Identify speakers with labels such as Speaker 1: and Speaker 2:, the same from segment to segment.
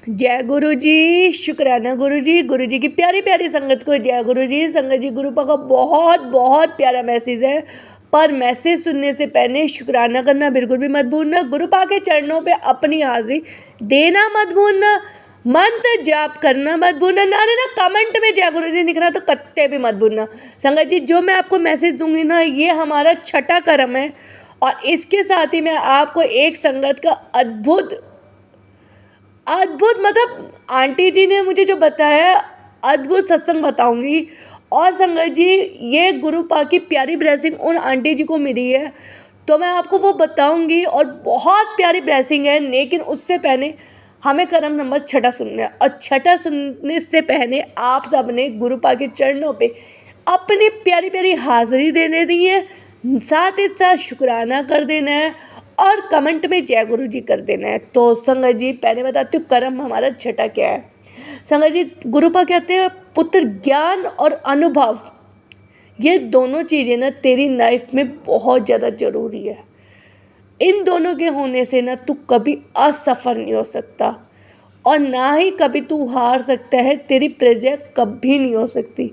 Speaker 1: जय गुरु जी, शुक्राना गुरु जी। गुरु जी की प्यारी प्यारी संगत को जय गुरु जी। संगत जी, गुरुपा का बहुत बहुत प्यारा मैसेज है, पर मैसेज सुनने से पहले शुक्राना करना बिल्कुल भी मत भूलना। गुरुपा के चरणों पे अपनी हाजिरी देना मत भूलना, मंत्र जाप करना मत भूलना, ना कमेंट में जय गुरु जी लिखना तो कत्ते भी मत भूलना। संगत जी, जो मैं आपको मैसेज दूंगी ना, ये हमारा छठा कर्म है, और इसके साथ ही मैं आपको एक संगत का अद्भुत मतलब आंटी जी ने मुझे जो बताया, अद्भुत सत्संग बताऊंगी। और संगत जी, ये गुरुपा की प्यारी ब्लेसिंग उन आंटी जी को मिली है, तो मैं आपको वो बताऊंगी, और बहुत प्यारी ब्लेसिंग है। लेकिन उससे पहले हमें कर्म नंबर छठा सुनना है, और छठा सुनने से पहले आप सब ने गुरुपा के चरणों पे अपनी प्यारी प्यारी हाजिरी देने दी है, साथ ही साथ शुक्राना कर देना है, और कमेंट में जय गुरु जी कर देना है। तो संगत जी, पहले बताती हूँ कर्म हमारा छठा क्या है। संगत जी, गुरुपा कहते हैं पुत्र ज्ञान और अनुभव, ये दोनों चीज़ें ना तेरी लाइफ में बहुत ज़्यादा ज़रूरी है। इन दोनों के होने से ना तू कभी असफल नहीं हो सकता, और ना ही कभी तू हार सकता है। तेरी प्रजा कभी नहीं हो सकती,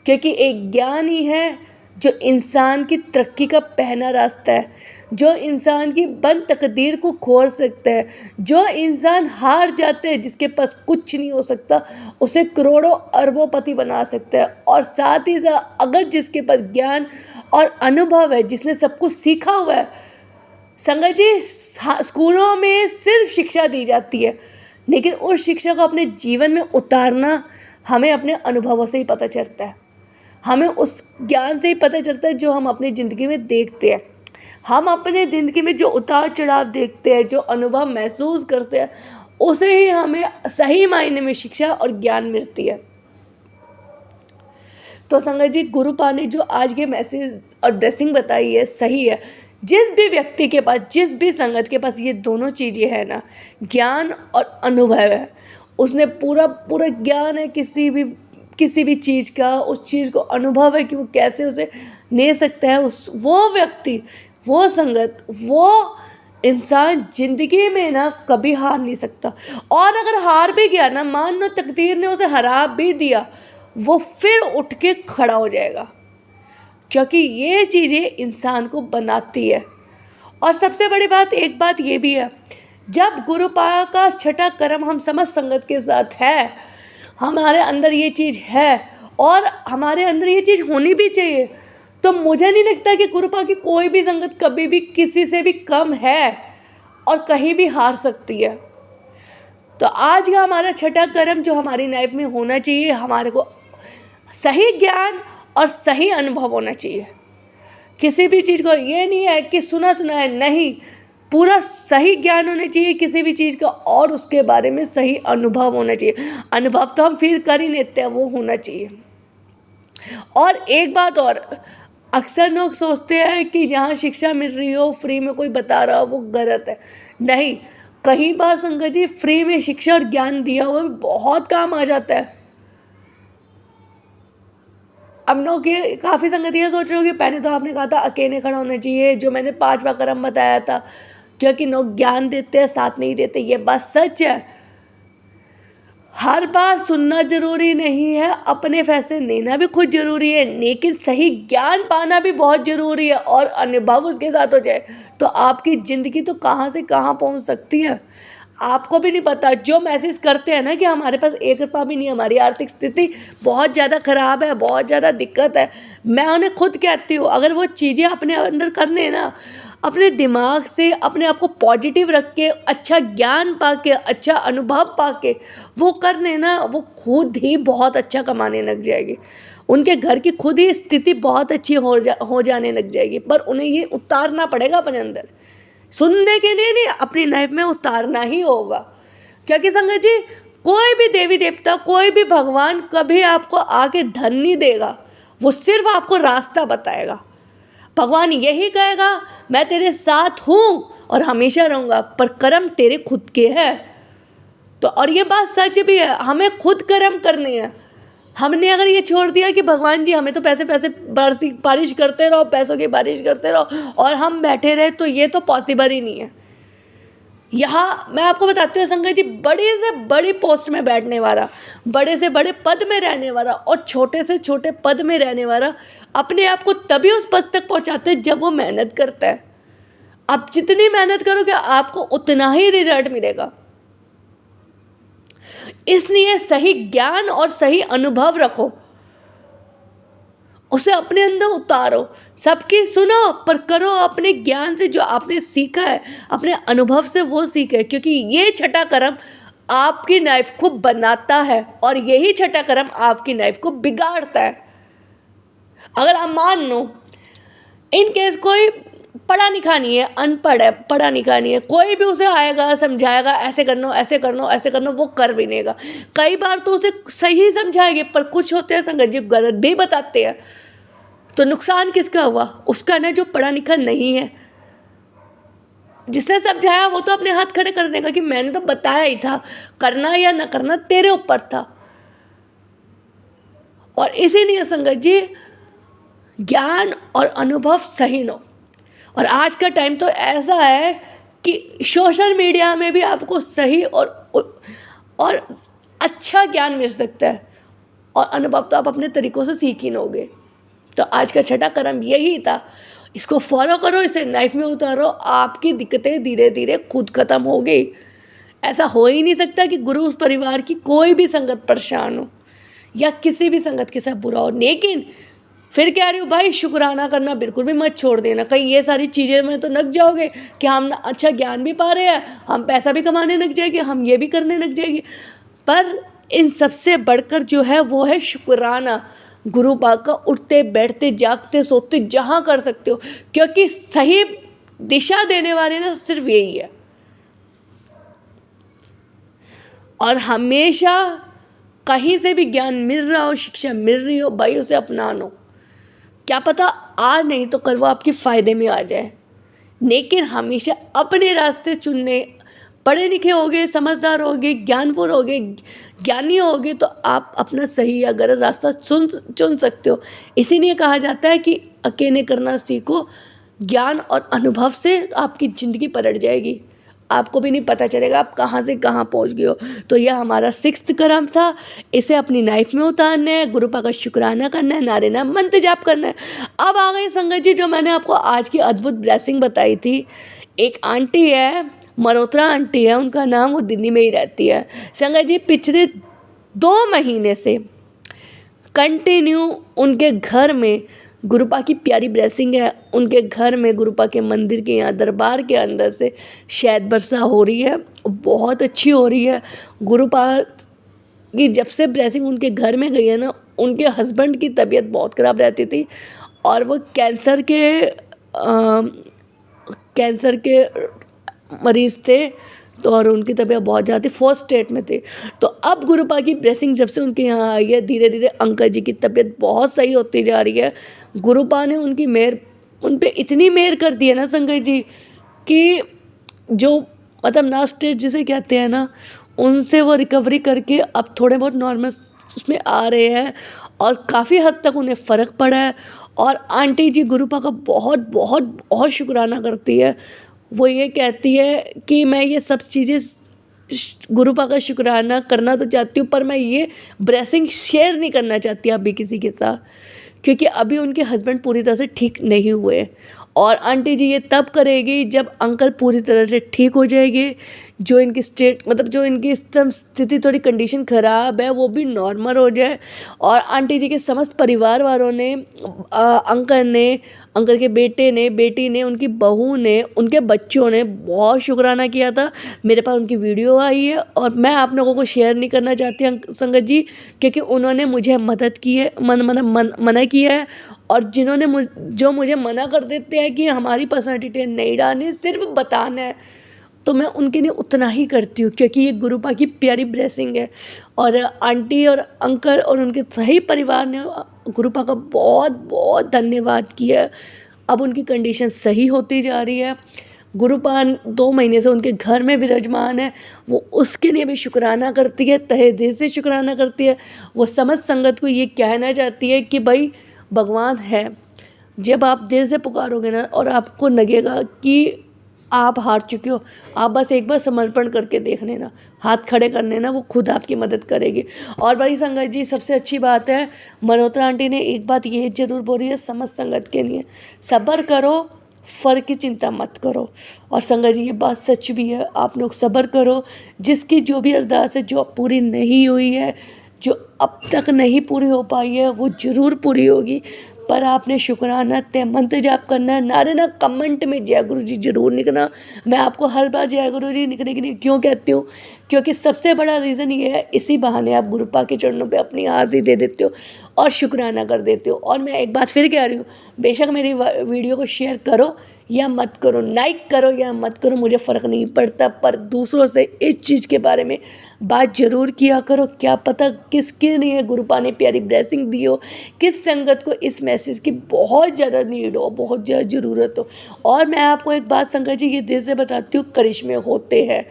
Speaker 1: क्योंकि एक ज्ञान ही है जो इंसान की तरक्की का पहला रास्ता है, जो इंसान की बंद तकदीर को खोल सकता है। जो इंसान हार जाता है, जिसके पास कुछ नहीं हो सकता, उसे करोड़ों अरबोंपति बना सकता है। और साथ ही साथ अगर जिसके पास ज्ञान और अनुभव है, जिसने सब कुछ सीखा हुआ है। संगत जी, स्कूलों में सिर्फ शिक्षा दी जाती है, लेकिन उस शिक्षा को अपने जीवन में उतारना हमें अपने अनुभवों से ही पता चलता है। हमें उस ज्ञान से ही पता चलता है जो हम अपनी ज़िंदगी में देखते हैं। हम अपने ज़िंदगी में जो उतार चढ़ाव देखते हैं, जो अनुभव महसूस करते हैं, उसे ही हमें सही मायने में शिक्षा और ज्ञान मिलती है। तो संगत जी, गुरुपा ने जो आज के मैसेज और ब्लेसिंग बताई है, सही है। जिस भी व्यक्ति के पास, जिस भी संगत के पास ये दोनों चीज़ें हैं ना, ज्ञान और अनुभव है, उसने पूरा पूरा ज्ञान है किसी भी चीज़ का, उस चीज़ को अनुभव है कि वो कैसे उसे ले सकता है, वो व्यक्ति, वो संगत, वो इंसान ज़िंदगी में ना कभी हार नहीं सकता। और अगर हार भी गया ना, मान लो तकदीर ने उसे हरा भी दिया, वो फिर उठ के खड़ा हो जाएगा, क्योंकि ये चीज़ें इंसान को बनाती है। और सबसे बड़ी बात, एक बात ये भी है, जब गुरुपा का छठा कर्म हम समझ संगत के साथ है, हमारे अंदर ये चीज़ है, और हमारे अंदर ये चीज़ होनी भी चाहिए, तो मुझे नहीं लगता कि गुरुपा की कोई भी संगत कभी भी किसी से भी कम है और कहीं भी हार सकती है। तो आज का हमारा छठा कर्म जो हमारी लाइफ में होना चाहिए, हमारे को सही ज्ञान और सही अनुभव होना चाहिए। किसी भी चीज़ को ये नहीं है कि सुना सुना है, नहीं, पूरा सही ज्ञान होना चाहिए किसी भी चीज़ का, और उसके बारे में सही अनुभव होना चाहिए। अनुभव तो हम फील कर ही लेते हैं, वो होना चाहिए। और एक बात और, अक्सर लोग सोचते हैं कि जहाँ शिक्षा मिल रही हो, फ्री में कोई बता रहा हो, वो गलत है। नहीं, कई बार संगत जी, फ्री में शिक्षा और ज्ञान दिया हुआ बहुत काम आ जाता है। अब लोग ये काफ़ी संगत ये सोच रहे हो कि पहले तो आपने कहा था अकेले खड़ा होना चाहिए, जो मैंने 5वां कर्म बताया था, क्योंकि लोग ज्ञान देते हैं, साथ नहीं देते। ये बात सच है। हर बार सुनना जरूरी नहीं है, अपने फैसले लेना भी खुद जरूरी है, लेकिन सही ज्ञान पाना भी बहुत जरूरी है, और अनुभव उसके साथ हो जाए तो आपकी ज़िंदगी तो कहाँ से कहाँ पहुँच सकती है, आपको भी नहीं पता। जो मैसेज करते हैं ना कि हमारे पास 1 रुपया भी नहीं, हमारी आर्थिक स्थिति बहुत ज़्यादा ख़राब है, बहुत ज़्यादा दिक्कत है, मैं उन्हें खुद कहती हूँ, अगर वो चीज़ें अपने अंदर करने ना, अपने दिमाग से अपने आप को पॉजिटिव रख के, अच्छा ज्ञान पा के, अच्छा अनुभव पा के वो करने ना, वो खुद ही बहुत अच्छा कमाने लग जाएगी। उनके घर की खुद ही स्थिति बहुत अच्छी हो जाने लग जाएगी। पर उन्हें ये उतारना पड़ेगा अपने अंदर, सुनने के लिए नहीं, अपनी लाइफ में उतारना ही होगा। क्योंकि संगत जी, कोई भी देवी देवता, कोई भी भगवान कभी आपको आके धन नहीं देगा, वो सिर्फ आपको रास्ता बताएगा। भगवान यही कहेगा, मैं तेरे साथ हूँ और हमेशा रहूँगा, पर कर्म तेरे खुद के हैं। तो और ये बात सच भी है, हमें खुद कर्म करने हैं। हमने अगर ये छोड़ दिया कि भगवान जी हमें तो पैसे बारिश करते रहो, पैसों की बारिश करते रहो, और हम बैठे रहे, तो ये तो पॉसिबल ही नहीं है। यहाँ मैं आपको बताती हूँ संगत जी, बड़ी से बड़ी पोस्ट में बैठने वाला, बड़े से बड़े पद में रहने वाला और छोटे से छोटे पद में रहने वाला अपने आप को तभी उस पद तक पहुँचाते हैं जब वो मेहनत करता है। आप जितनी मेहनत करोगे आपको उतना ही रिजल्ट मिलेगा। इसलिए सही ज्ञान और सही अनुभव रखो, उसे अपने अंदर उतारो, सबकी सुनो पर करो अपने ज्ञान से, जो आपने सीखा है अपने अनुभव से वो सीखे, क्योंकि ये छठा कर्म आपकी लाइफ को बनाता है और यही छठा कर्म आपकी लाइफ को बिगाड़ता है। अगर आप मान लो इन केस कोई पढ़ा लिखा नहीं है, अनपढ़ है, पढ़ा लिखा नहीं है, कोई भी उसे आएगा समझाएगा ऐसे करना ऐसे करना ऐसे करना, वो कर भी लेगा। कई बार तो उसे सही समझाएंगे पर कुछ होते हैं संगत जी गलत भी बताते हैं, तो नुकसान किसका हुआ? उसका ना, जो पढ़ा लिखा नहीं है। जिसने समझाया वो तो अपने हाथ खड़े कर देगा कि मैंने तो बताया ही था, करना या ना करना तेरे ऊपर था। और इसीलिए संगत जी ज्ञान और अनुभव सही लो। और आज का टाइम तो ऐसा है कि सोशल मीडिया में भी आपको सही और अच्छा ज्ञान मिल सकता है, और अनुभव तो आप अपने तरीक़ों से सीख ही लोगे। तो आज का छठा कर्म यही था, इसको फॉलो करो, इसे लाइफ में उतारो, आपकी दिक्कतें धीरे धीरे खुद ख़त्म हो गई। ऐसा हो ही नहीं सकता कि गुरु परिवार की कोई भी संगत परेशान हो या किसी भी संगत के साथ बुरा हो। लेकिन फिर कह रही हूँ भाई, शुक्राना करना बिल्कुल भी मत छोड़ देना। कहीं ये सारी चीज़ें में तो लग जाओगे कि हम अच्छा ज्ञान भी पा रहे हैं, हम पैसा भी कमाने लग जाएंगे, हम ये भी करने लग जाएंगे। पर इन सबसे बढ़कर जो है वो है शुक्राना। गुरु पाक का उठते बैठते जागते सोते जहाँ कर सकते हो, क्योंकि सही दिशा देने वाले ना सिर्फ यही है। और हमेशा कहीं से भी ज्ञान मिल रहा हो, शिक्षा मिल रही हो, भाई उसे अपना लो। क्या पता आज नहीं तो कल वो आपके फ़ायदे में आ जाए। लेकिन हमेशा अपने रास्ते चुनने, पढ़े लिखे होगे, समझदार होगे, ज्ञानपुर होगे, ज्ञानी होगे, तो आप अपना सही या गलत रास्ता चुन सकते हो। इसीलिए कहा जाता है कि अकेले करना सीखो, ज्ञान और अनुभव से आपकी ज़िंदगी पलट जाएगी, आपको भी नहीं पता चलेगा आप कहाँ से कहाँ पहुँच गए हो। तो यह हमारा 6th कर्म था, इसे अपनी लाइफ में उतारना है, गुरु पाक का शुक्राना करना है, नारे नाम मंत्र जाप करना है। अब आ गई संगत जी जो मैंने आपको आज की अद्भुत ब्लेसिंग बताई थी। एक आंटी है, मल्होत्रा आंटी है उनका नाम, वो दिल्ली में ही रहती है। संगत जी पिछले 2 महीने से कंटिन्यू उनके घर में गुरुपा की प्यारी ब्लेसिंग है। उनके घर में गुरुपा के मंदिर के यहाँ दरबार के अंदर से शहद वर्षा हो रही है, बहुत अच्छी हो रही है। गुरुपा की जब से ब्लेसिंग उनके घर में गई है ना, उनके हस्बैंड की तबीयत बहुत ख़राब रहती थी और वो कैंसर के मरीज़ थे, तो और उनकी तबीयत बहुत ज़्यादा 4th स्टेट में थी। तो अब गुरुपा की ब्लेसिंग जब से उनके यहाँ आई है, धीरे धीरे अंकल जी की तबीयत बहुत सही होती जा रही है। गुरुपा ने उनकी मेहर, उन पे इतनी मेहर कर दी है ना संगत जी कि जो मतलब लास्ट स्टेज जिसे कहते हैं ना, उनसे वो रिकवरी करके अब थोड़े बहुत नॉर्मल उसमें आ रहे हैं और काफ़ी हद तक उन्हें फ़र्क पड़ा है। और आंटी जी गुरुपा का बहुत बहुत बहुत शुक्राना करती है। वो ये कहती है कि मैं ये सब चीज़ें गुरुपा का शुक्राना करना तो चाहती हूँ, पर मैं ये ब्लेसिंग शेयर नहीं करना चाहती अभी किसी के साथ, क्योंकि अभी उनके हस्बैंड पूरी तरह से ठीक नहीं हुए। और आंटी जी ये तब करेगी जब अंकल पूरी तरह से ठीक हो जाएंगे, जो इनकी स्टेट मतलब जो इनकी स्थिति थोड़ी कंडीशन ख़राब है वो भी नॉर्मल हो जाए। और आंटी जी के समस्त परिवार वालों ने, अंकल ने, अंकल के बेटे ने, बेटी ने, उनकी बहू ने, उनके बच्चों ने बहुत शुक्राना किया था। मेरे पास उनकी वीडियो आई है और मैं आप लोगों को शेयर नहीं करना चाहती संगत जी, क्योंकि उन्होंने मुझे मदद की है, मना किया है। और जिन्होंने जो मुझे मना कर देते हैं कि हमारी पर्सनल डिटेल नहीं डालनी, सिर्फ बताना है, तो मैं उनके लिए उतना ही करती हूँ, क्योंकि ये गुरुपा की प्यारी ब्लेसिंग है। और आंटी और अंकल और उनके सही परिवार ने गुरुपा का बहुत बहुत धन्यवाद किया। अब उनकी कंडीशन सही होती जा रही है। गुरुपा 2 महीने से उनके घर में विराजमान है, वो उसके लिए भी शुक्राना करती है, तहे दिल से शुक्राना करती है। वो समस्त संगत को ये कहना चाहती है कि भाई भगवान है, जब आप दिल से पुकारोगे ना और आपको लगेगा कि आप हार चुके हो। आप बस एक बार समर्पण करके देख लेना, हाथ खड़े करने ना, वो खुद आपकी मदद करेगी। और भाई संगत जी, सबसे अच्छी बात है, मल्होत्रा आंटी ने एक बात ये ज़रूर बोली है समस्त संगत के लिए, सब्र करो, फल की चिंता मत करो। और संगत जी, ये बात सच भी है, आप लोग सब्र करो। जिसकी जो भी अरदास है, जो पूरी नहीं हुई है, जो अब तक नहीं पूरी हो पाई है, वो ज़रूर पूरी होगी। पर आपने शुक्राना तय मंत्र जाप करना है। नारे ना कमेंट में जय गुरु जी जरूर लिखना। मैं आपको हर बार जय गुरु जी लिखने के लिए क्यों कहती हूँ, क्योंकि सबसे बड़ा रीज़न ये है, इसी बहाने आप गुरुपा के चरणों पे अपनी हाजिरी दे देते हो और शुक्राना कर देते हो। और मैं एक बात फिर कह रही हूँ, बेशक मेरी वीडियो को शेयर करो या मत करो, लाइक करो या मत करो, मुझे फ़र्क नहीं पड़ता, पर दूसरों से इस चीज़ के बारे में बात ज़रूर किया करो। क्या पता किसके लिए गुरुपा ने प्यारी ब्लेसिंग दी हो, किस संगत को इस मैसेज की बहुत ज़्यादा नीड हो, बहुत ज़्यादा ज़रूरत हो। और मैं आपको एक बात संगत जी ये दिल से बताती हूँ, करिश्मे होते हैं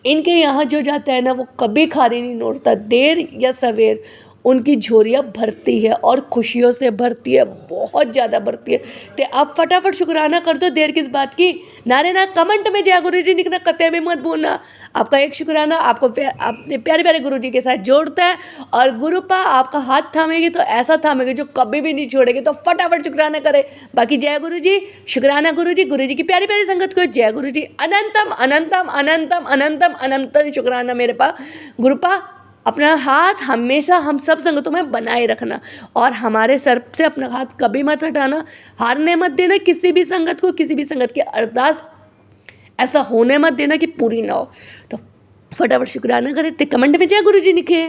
Speaker 1: इनके यहाँ। जो जाता है ना, वो कभी खाली नहीं लौटता, देर या सवेर उनकी झोरियाँ भरती है और खुशियों से भरती है, बहुत ज़्यादा भरती है। तो आप फटाफट शुक्राना कर दो, देर किस बात की। नारे ना कमेंट में जय गुरु जी लिखना, कतई भी मत भूलना। आपका एक शुक्राना आपको अपने प्यारे प्यारे गुरु जी के साथ जोड़ता है। और गुरुपा आपका हाथ थामेगी तो ऐसा थामेगी जो कभी भी नहीं छोड़ेगी। तो फटाफट शुक्राना करें। बाकी जय गुरु जी, शुक्राना गुरु जी की प्यारी प्यारी संगत को जय गुरु जी। अनंतम अनंतम अनंतम अनंतम अनंतम शुक्राना मेरे पास। गुरुपा अपना हाथ हमेशा हम सब संगतों में बनाए रखना और हमारे सर से अपना हाथ कभी मत हटाना। हारने मत देना किसी भी संगत को, किसी भी संगत की अरदास ऐसा होने मत देना कि पूरी ना हो। तो फटाफट शुक्राना करें, तो कमेंट में जय गुरु जी लिखे।